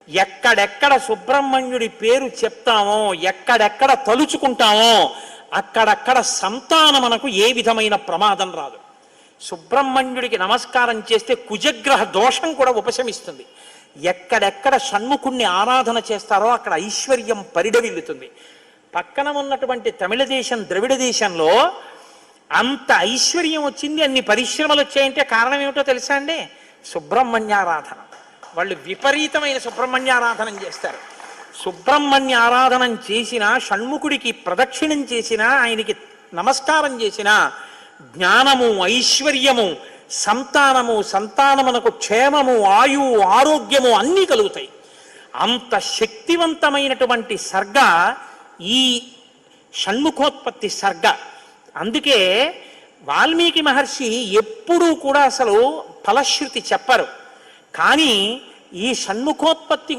ఎక్కడెక్కడ సుబ్రహ్మణ్యుడి పేరు చెప్తామో, ఎక్కడెక్కడ తలుచుకుంటామో అక్కడక్కడ సంతానం మనకు ఏ విధమైన ప్రమాదం రాదు. సుబ్రహ్మణ్యుడికి నమస్కారం చేస్తే కుజగ్రహ దోషం కూడా ఉపశమిస్తుంది. ఎక్కడెక్కడ షణ్ముఖుణ్ణి ఆరాధన చేస్తారో అక్కడ ఐశ్వర్యం పరిడవిల్లుతుంది. పక్కన ఉన్నటువంటి తమిళ దేశం, ద్రవిడ దేశంలో అంత ఐశ్వర్యం వచ్చింది, అన్ని పరిశ్రమలు వచ్చాయంటే కారణం ఏమిటో తెలుసా అండి? సుబ్రహ్మణ్యారాధన. వాళ్ళు విపరీతమైన సుబ్రహ్మణ్యారాధన చేస్తారు. సుబ్రహ్మణ్య ఆరాధనం చేసినా, షణ్ముఖుడికి ప్రదక్షిణం చేసినా, ఆయనకి నమస్కారం చేసినా జ్ఞానము, ఐశ్వర్యము, సంతానము, సంతానమునకు క్షేమము, ఆయువు, ఆరోగ్యము అన్నీ కలుగుతాయి. అంత శక్తివంతమైనటువంటి సర్గ ఈ షణ్ముఖోత్పత్తి సర్గ. అందుకే వాల్మీకి మహర్షి ఎప్పుడూ కూడా అసలు ఫలశ్రుతి చెప్పరు. కానీ ఈ షణ్ముఖోత్పత్తి